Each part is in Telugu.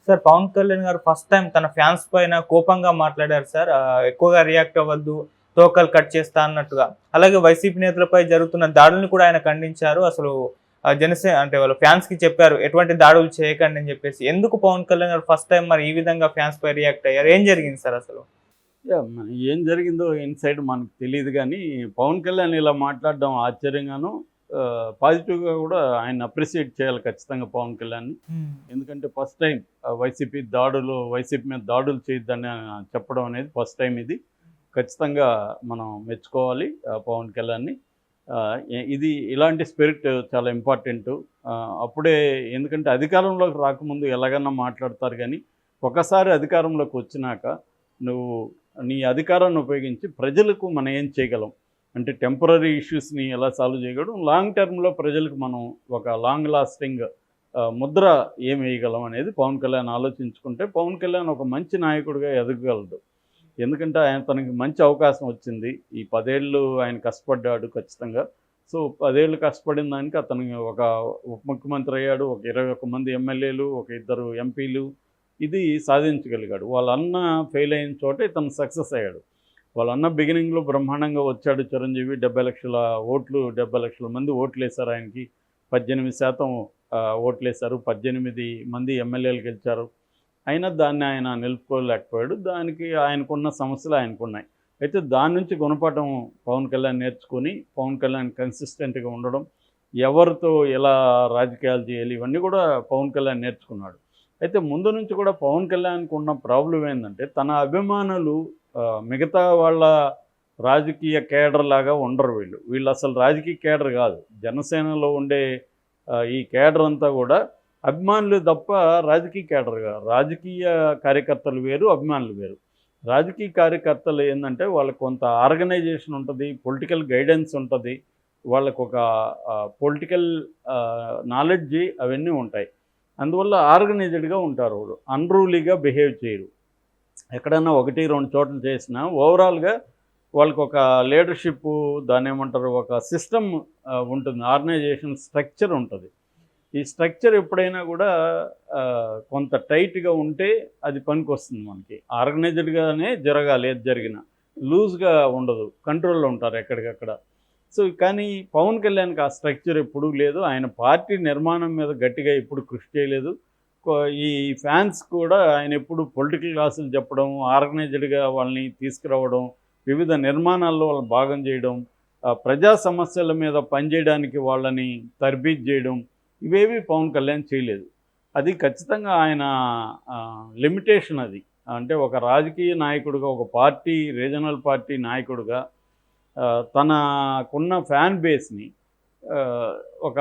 సార్ పవన్ కళ్యాణ్ గారు ఫస్ట్ టైం తన ఫ్యాన్స్ పైన కోపంగా మాట్లాడారు సార్. ఎక్కువగా రియాక్ట్ అవ్వద్దు, తోకలు కట్ చేస్తా అన్నట్టుగా. అలాగే వైసీపీ నేతలపై జరుగుతున్న దాడులను కూడా ఆయన ఖండించారు. అసలు జనసేన అంటే వాళ్ళ ఫ్యాన్స్‌కి చెప్పారు ఎటువంటి దాడులు చేయకండి అని చెప్పేసి. ఎందుకు పవన్ కళ్యాణ్ గారు ఫస్ట్ టైం మరి ఈ విధంగా ఫ్యాన్స్ పై రియాక్ట్ అయ్యారు? ఏం జరిగింది సార్ అసలు? ఏం జరిగిందో ఇన్‌సైడ్ మనకు తెలీదు గానీ, పవన్ కళ్యాణ్ ఇలా మాట్లాడడం ఆశ్చర్యంగాను, పాజిటివ్‌గా గూడా ఆయన్ని అప్రిషియేట్ చేయాలి ఖచ్చితంగా పవన్ కళ్యాణ్‌ని. ఎందుకంటే ఫస్ట్ టైం వైసీపీ మీద దాడులు చేయొద్దని చెప్పడం అనేది ఫస్ట్ టైం ఇది. ఖచ్చితంగా మనం మెచ్చుకోవాలి పవన్ కళ్యాణ్‌ని. ఇది ఇలాంటి స్పిరిట్ చాలా ఇంపార్టెంటు. అప్పుడే ఎందుకంటే అధికారంలోకి రాకముందు ఎలాగన్నా మాట్లాడతారు గానీ, ఒకసారి అధికారంలోకి వచ్చినాక నువ్వు నీ అధికారాన్ని ఉపయోగించి ప్రజలకు మనం ఏం చేయగలం అంటే టెంపరరీ ఇష్యూస్ని ఎలా సాల్వ్ చేయగలం, లాంగ్ టర్మ్లో ప్రజలకు మనం ఒక లాంగ్ లాస్టింగ్ ముద్ర ఏం వేయగలం అనేది పవన్ కళ్యాణ్ ఆలోచించుకుంటే పవన్ కళ్యాణ్ ఒక మంచి నాయకుడిగా ఎదగగలడు. ఎందుకంటే తనకి మంచి అవకాశం వచ్చింది. ఈ 10 ఏళ్ళు ఆయన కష్టపడ్డాడు ఖచ్చితంగా. సో 10 ఏళ్ళు కష్టపడిన దానికి అతనికి ఒక ఉప ముఖ్యమంత్రి అయ్యాడు, ఒక 21 మంది ఎమ్మెల్యేలు, ఒక 2 ఎంపీలు, ఇది సాధించగలిగాడు. వాళ్ళ అన్న ఫెయిల్ అయిన చోట ఇతను సక్సెస్ అయ్యాడు. వాళ్ళ అన్న బిగినింగ్లో బ్రహ్మాండంగా వచ్చాడు చిరంజీవి. 70 లక్షల ఓట్లు, 70 లక్షల మంది ఓట్లేశారు ఆయనకి. 18% ఓట్లేశారు. 18 మంది ఎమ్మెల్యేలు గెలిచారు. అయినా దాన్ని ఆయన నిలుపుకోలేకపోయాడు. దానికి ఆయనకున్న సమస్యలు ఆయనకున్నాయి. అయితే దాని నుంచి గుణపాఠం పవన్ కళ్యాణ్ నేర్చుకొని, పవన్ కళ్యాణ్ కన్సిస్టెంట్గా ఉండడం, ఎవరితో ఎలా రాజకీయాలు చేయాలి, ఇవన్నీ కూడా పవన్ కళ్యాణ్ నేర్చుకున్నాడు. అయితే ముందు నుంచి కూడా పవన్ కళ్యాణ్‌కి ఉన్న ప్రాబ్లం ఏందంటే, తన అభిమానులు మిగతా వాళ్ళ రాజకీయ కేడర్ లాగా ఉండరు వీళ్ళు. వీళ్ళు అసలు రాజకీయ కేడర్ కాదు. జనసేనలో ఉండే ఈ కేడర్ అంతా కూడా అభిమానులు తప్ప రాజకీయ కేడర్ కాదు. రాజకీయ కార్యకర్తలు వేరు, అభిమానులు వేరు. రాజకీయ కార్యకర్తలు ఏందంటే వాళ్ళకి కొంత ఆర్గనైజేషన్ ఉంటుంది, పొలిటికల్ గైడెన్స్ ఉంటుంది, వాళ్ళకు ఒక పొలిటికల్ నాలెడ్జి అవన్నీ ఉంటాయి. అందువల్ల ఆర్గనైజ్డ్గా ఉంటారు. వాళ్ళు అన్రూలీగా బిహేవ్ చేయరు. ఎక్కడన్నా 1, 2 చోట్ల చేసినా ఓవరాల్గా వాళ్ళకు ఒక లీడర్షిప్, దాన్ని ఏమంటారు, ఒక సిస్టమ్ ఉంటుంది, ఆర్గనైజేషన్ స్ట్రక్చర్ ఉంటుంది. ఈ స్ట్రక్చర్ ఎప్పుడైనా కూడా కొంత టైట్గా ఉంటే అది పనికొస్తుంది మనకి. ఆర్గనైజ్డ్గానే జరగాలి ఏది జరిగినా, లూజ్గా ఉండదు, కంట్రోల్లో ఉంటారు ఎక్కడికక్కడ. సో కానీ పవన్ కళ్యాణ్కి ఆ స్ట్రక్చర్ ఎప్పుడూ లేదు. ఆయన పార్టీ నిర్మాణం మీద గట్టిగా ఎప్పుడు కృషి చేయలేదు. ఈ ఫ్యాన్స్ కూడా ఆయన ఎప్పుడు పొలిటికల్ క్లాసులు చెప్పడం, ఆర్గనైజ్డ్గా వాళ్ళని తీసుకురావడం, వివిధ నిర్మాణాల్లో వాళ్ళని భాగం చేయడం, ప్రజా సమస్యల మీద పనిచేయడానికి వాళ్ళని తర్బీదు చేయడం, ఇవేవి పవన్ కళ్యాణ్ చేయలేదు. అది ఖచ్చితంగా ఆయన లిమిటేషన్ అది. అంటే ఒక రాజకీయ నాయకుడిగా, ఒక పార్టీ, రీజనల్ పార్టీ నాయకుడిగా తనకున్న ఫ్యాన్ బేస్ని ఒక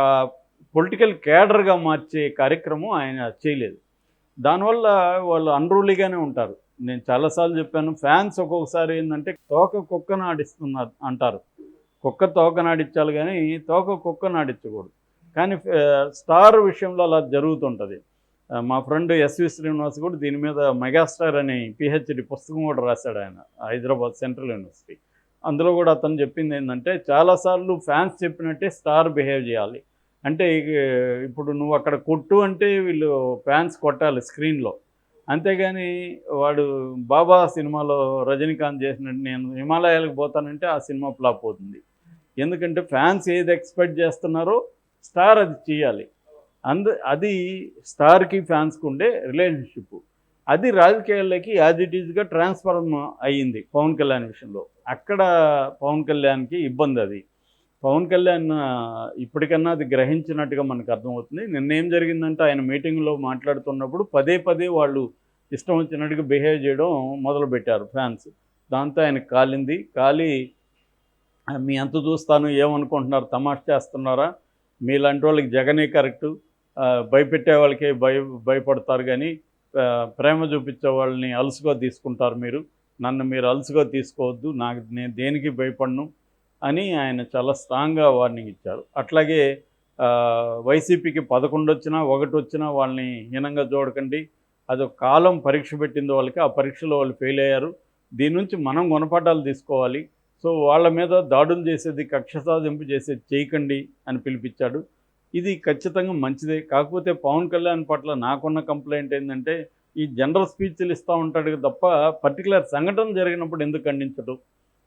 పొలిటికల్ క్యాడర్గా మార్చే కార్యక్రమం ఆయన చేయలేదు. దానివల్ల వాళ్ళు అన్రూలీగానే ఉంటారు. నేను చాలాసార్లు చెప్పాను, ఫ్యాన్స్ ఒక్కొక్కసారి ఏంటంటే తోక కుక్కను ఆడిస్తున్నారు అంటారు. కుక్క తోకను ఆడించాలి కానీ తోక కుక్కను ఆడించకూడదు. కానీ స్టార్ విషయంలో అలా జరుగుతుంటుంది. మా ఫ్రెండ్ ఎస్వి శ్రీనివాస్ కూడా దీని మీద మెగాస్టార్ అని పిహెచ్డి పుస్తకం కూడా రాశాడు ఆయన, హైదరాబాద్ సెంట్రల్ యూనివర్సిటీ. అందులో కూడా అతను చెప్పింది ఏంటంటే, చాలాసార్లు ఫ్యాన్స్ చెప్పినట్టే స్టార్ బిహేవ్ చేయాలి. అంటే ఇప్పుడు నువ్వు అక్కడ కొట్టు అంటే వీళ్ళు ఫ్యాన్స్ కొట్టాలి స్క్రీన్లో. అంతేగాని వాడు బాబా సినిమాలో రజనీకాంత్ చేసినట్టు నేను హిమాలయాలకు పోతానంటే ఆ సినిమా ఫ్లాప్ అవుతుంది. ఎందుకంటే ఫ్యాన్స్ ఏది ఎక్స్పెక్ట్ చేస్తున్నారో స్టార్ అది చేయాలి. అది స్టార్కి ఫ్యాన్స్కి ఉండే రిలేషన్షిప్. అది రాజకీయాల్లోకి యాజ్ ఇట్ ఈజ్గా ట్రాన్స్ఫార్మ్ అయ్యింది పవన్ కళ్యాణ్ విషయంలో. అక్కడ పవన్ కళ్యాణ్కి ఇబ్బంది అది. పవన్ కళ్యాణ్ ఇప్పటికన్నా అది గ్రహించినట్టుగా మనకు అర్థమవుతుంది. నిన్నేం జరిగిందంటే, ఆయన మీటింగ్లో మాట్లాడుతున్నప్పుడు పదే వాళ్ళు ఇష్టం వచ్చినట్టుగా బిహేవ్ చేయడం మొదలుపెట్టారు ఫ్యాన్స్. దాంతో ఆయనకు కాలి మీ అంత చూస్తాను, ఏమనుకుంటున్నారు, తమాషా చేస్తున్నారా, మీలాంటి వాళ్ళకి జగనే కరెక్టు, భయపెట్టే వాళ్ళకే భయపడతారు కానీ ప్రేమ చూపించే వాళ్ళని అలుసుగా తీసుకుంటారు మీరు, నన్ను మీరు అలుసుగా తీసుకోవద్దు, నేను దేనికి భయపడను అని ఆయన చాలా స్ట్రాంగ్గా వార్నింగ్ ఇచ్చారు. అట్లాగే వైసీపీకి 11 వచ్చినా 1 వచ్చినా వాళ్ళని హీనంగా చూడకండి, అదొక కాలం పరీక్ష పెట్టింది వాళ్ళకి, ఆ పరీక్షలో వాళ్ళు ఫెయిల్ అయ్యారు, దీని నుంచి మనం గుణపాఠాలు తీసుకోవాలి, సో వాళ్ళ మీద దాడులు చేసేది, కక్ష సాధింపు చేసేది చేయకండి అని పిలిపించాడు. ఇది ఖచ్చితంగా మంచిదే. కాకపోతే పవన్ కళ్యాణ్ పట్ల నాకున్న కంప్లైంట్ ఏంటంటే, ఈ జనరల్ స్పీచ్లు ఇస్తూ ఉంటాడు తప్ప పర్టికులర్ సంఘటన జరిగినప్పుడు ఎందుకు ఖండించడు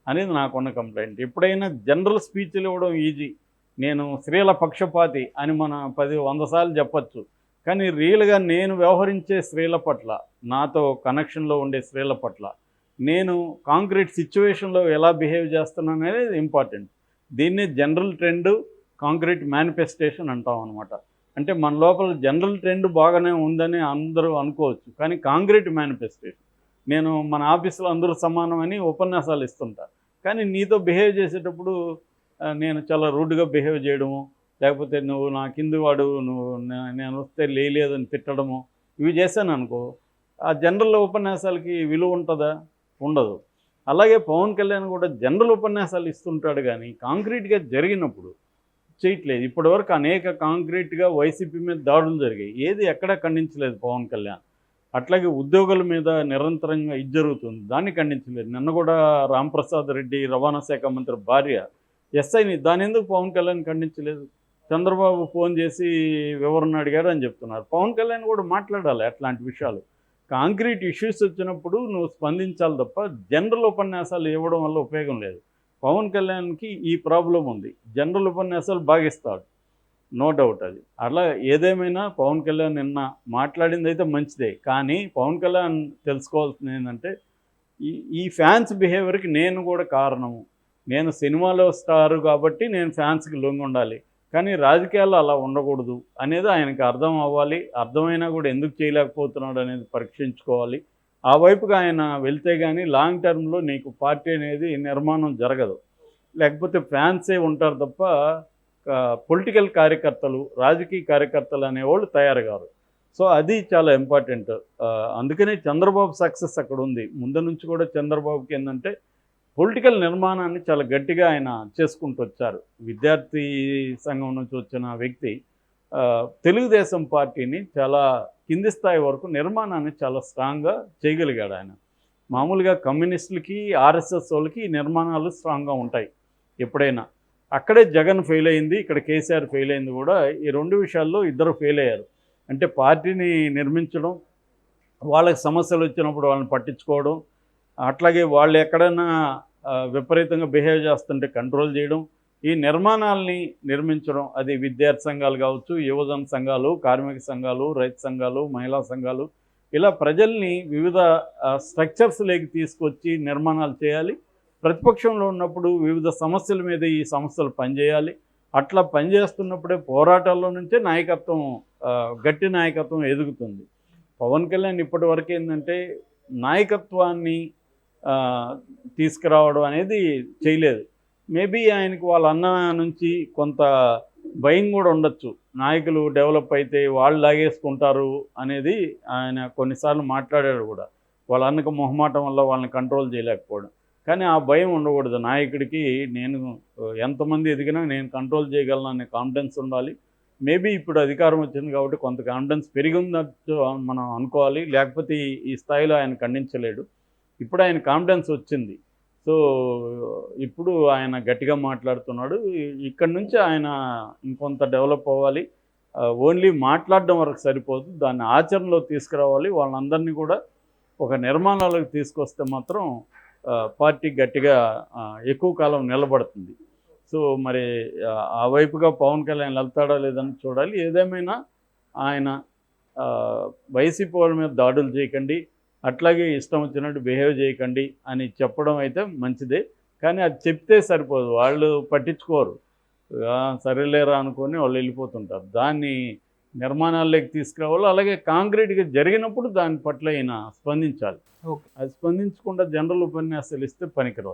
అనేది నాకున్న కంప్లైంట్. ఎప్పుడైనా జనరల్ స్పీచ్లు ఇవ్వడం ఈజీ. నేను స్త్రీల పక్షపాతి అని మన 100 సార్లు చెప్పచ్చు. కానీ రియల్గా నేను వ్యవహరించే స్త్రీల పట్ల, నాతో కనెక్షన్లో ఉండే స్త్రీల పట్ల నేను కాంక్రీట్ సిచ్యువేషన్లో ఎలా బిహేవ్ చేస్తున్నాను అనేది ఇంపార్టెంట్. దీన్నే జనరల్ ట్రెండ్, కాంక్రీట్ మేనిఫెస్టేషన్ అంటాం అనమాట. అంటే మన లోపల జనరల్ ట్రెండ్ బాగానే ఉందని అందరూ అనుకోవచ్చు, కానీ కాంక్రీట్ మేనిఫెస్టేషన్ నేను మన ఆఫీసులో అందరూ సమానమని ఉపన్యాసాలు ఇస్తుంటా. కానీ నీతో బిహేవ్ చేసేటప్పుడు నేను చాలా రూడ్గా బిహేవ్ చేయడము, లేకపోతే నువ్వు నా కింది వాడు, నేను వస్తే లేదని తిట్టడము, ఇవి చేశాను అనుకో, ఆ జనరల్ ఉపన్యాసాలకి విలువ ఉంటుందా? ఉండదు. అలాగే పవన్ కళ్యాణ్ కూడా జనరల్ ఉపన్యాసాలు ఇస్తుంటాడు, కానీ కాంక్రీట్గా జరిగినప్పుడు చేయట్లేదు. ఇప్పటివరకు అనేక కాంక్రీట్గా వైసీపీ మీద దాడులు జరిగాయి, ఏది ఎక్కడా ఖండించలేదు పవన్ కళ్యాణ్. అట్లాగే ఉద్యోగుల మీద నిరంతరంగా ఇది జరుగుతుంది, దాన్ని ఖండించలేదు. నిన్న కూడా రాంప్రసాద్ రెడ్డి రవాణా శాఖ మంత్రి భార్య ఎస్ఐని, దాని ఎందుకు పవన్ కళ్యాణ్ ఖండించలేదు? చంద్రబాబు ఫోన్ చేసి వివరణ అడిగాడు అని చెప్తున్నారు. పవన్ కళ్యాణ్ కూడా మాట్లాడాలి అట్లాంటి విషయాలు. కాంక్రీట్ ఇష్యూస్ వచ్చినప్పుడు నువ్వు స్పందించాలి తప్ప జనరల్ ఉపన్యాసాలు ఇవ్వడం వల్ల ఉపయోగం లేదు. పవన్ కళ్యాణ్కి ఈ ప్రాబ్లం ఉంది, జనరల్ ఉపన్యాసాలు బాగిస్తాడు, నో డౌట్. అది అలా ఏదేమైనా పవన్ కళ్యాణ్ నిన్న మాట్లాడింది అయితే మంచిదే. కానీ పవన్ కళ్యాణ్ తెలుసుకోవాల్సింది ఏంటంటే, ఈ ఫ్యాన్స్ బిహేవియర్కి నేను కూడా కారణము. నేను సినిమాలో స్టారు కాబట్టి నేను ఫ్యాన్స్కి లొంగి ఉండాలి, కానీ రాజకీయాల్లో అలా ఉండకూడదు అనేది ఆయనకి అర్థం అవ్వాలి. అర్థమైనా కూడా ఎందుకు చేయలేకపోతున్నాడు అనేది పరీక్షించుకోవాలి. ఆ వైపుగా ఆయన వెళ్తే కానీ లాంగ్ టర్మ్లో నీకు పార్టీ అనేది నిర్మాణం జరగదు. లేకపోతే ఫ్యాన్సే ఉంటారు తప్ప పొలిటికల్ కార్యకర్తలు, రాజకీయ కార్యకర్తలు అనేవాళ్ళు తయారు కారు. సో అది చాలా ఇంపార్టెంట్. అందుకనే చంద్రబాబు సక్సెస్ అక్కడ ఉంది. ముందు నుంచి కూడా చంద్రబాబుకి ఏంటంటే పొలిటికల్ నిర్మాణాన్ని చాలా గట్టిగా ఆయన చేసుకుంటూ వచ్చారు. విద్యార్థి సంఘం నుంచి వచ్చిన వ్యక్తి తెలుగుదేశం పార్టీని చాలా కింది స్థాయి వరకు నిర్మాణాన్ని చాలా స్ట్రాంగ్గా చేయగలిగాడు ఆయన. మామూలుగా కమ్యూనిస్టులకి, ఆర్ఎస్ఎస్ వాళ్ళకి ఈ నిర్మాణాలు స్ట్రాంగ్గా ఉంటాయి ఎప్పుడైనా. అక్కడే జగన్ ఫెయిల్ అయింది, ఇక్కడ కేసీఆర్ ఫెయిల్ అయింది కూడా. ఈ 2 విషయాల్లో ఇద్దరు ఫెయిల్ అయ్యారు. అంటే పార్టీని నిర్మించడం, వాళ్ళకి సమస్యలు వచ్చినప్పుడు వాళ్ళని పట్టించుకోవడం, అట్లాగే వాళ్ళు ఎక్కడైనా విపరీతంగా బిహేవ్ చేస్తుంటే కంట్రోల్ చేయడం, ఈ నిర్మాణాలని నిర్మించడం. అది విద్యార్థి సంఘాలు కావచ్చు, యువజన సంఘాలు, కార్మిక సంఘాలు, రైతు సంఘాలు, మహిళా సంఘాలు, ఇలా ప్రజల్ని వివిధ స్ట్రక్చర్స్లోకి తీసుకొచ్చి నిర్మాణాలు చేయాలి. ప్రతిపక్షంలో ఉన్నప్పుడు వివిధ సమస్యల మీద ఈ సంస్థలు పనిచేయాలి. అట్లా పనిచేస్తున్నప్పుడే పోరాటాల్లో నుంచే నాయకత్వం, గట్టి నాయకత్వం ఎదుగుతుంది. పవన్ కళ్యాణ్ ఇప్పటి వరకు ఏంటంటే నాయకత్వాన్ని తీసుకురావడం అనేది చేయలేదు. మేబీ ఆయనకు వాళ్ళ అన్న నుంచి కొంత భయం కూడా ఉండొచ్చు, నాయకులు డెవలప్ అయితే వాళ్ళు లాగేసుకుంటారు అనేది. ఆయన కొన్నిసార్లు మాట్లాడాడు కూడా, వాళ్ళ అన్నకు మొహమాటం వల్ల వాళ్ళని కంట్రోల్ చేయలేకపోవడం. కానీ ఆ భయం ఉండకూడదు నాయకుడికి. నేను ఎంతమంది ఎదిగినా నేను కంట్రోల్ చేయగలను అనే కాన్ఫిడెన్స్ ఉండాలి. మేబీ ఇప్పుడు అధికారం వచ్చింది కాబట్టి కొంత కాన్ఫిడెన్స్ పెరిగిందట్టు మనం అనుకోవాలి, లేకపోతే ఈ స్థాయిలో ఆయన ఖండించలేడు. ఇప్పుడు ఆయన కాన్ఫిడెన్స్ వచ్చింది. సో ఇప్పుడు ఆయన గట్టిగా మాట్లాడుతున్నాడు. ఇక్కడ నుంచి ఆయన ఇంకొంత డెవలప్ అవ్వాలి. ఓన్లీ మాట్లాడడం వరకు సరిపోదు, దాన్ని ఆచరణలో తీసుకురావాలి. వాళ్ళందరినీ కూడా ఒక నిర్మాణాలకు తీసుకొస్తే మాత్రం పార్టీ గట్టిగా ఎక్కువ కాలం నిలబడుతుంది. సో మరి ఆ వైపుగా పవన్ కళ్యాణ్ వెళ్తాడా లేదని చూడాలి. ఏదేమైనా ఆయన వైసీపీ వాళ్ళ మీద దాడులు చేయకండి, అట్లాగే ఇష్టం వచ్చినట్టు బిహేవ్ చేయకండి అని చెప్పడం అయితే మంచిదే. కానీ అది చెప్తే సరిపోదు, వాళ్ళు పట్టించుకోరు, సరేలేరా అనుకొని వాళ్ళు వెళ్ళిపోతుంటారు. దాన్ని నిర్మాణాల్లోకి తీసుకురావాలి. అలాగే కాంక్రీట్గా జరిగినప్పుడు దాని పట్ల ఆయన స్పందించాలి. అది స్పందించకుండా జనరల్ ఉపన్యాసాలు ఇస్తే పనికిరాదు.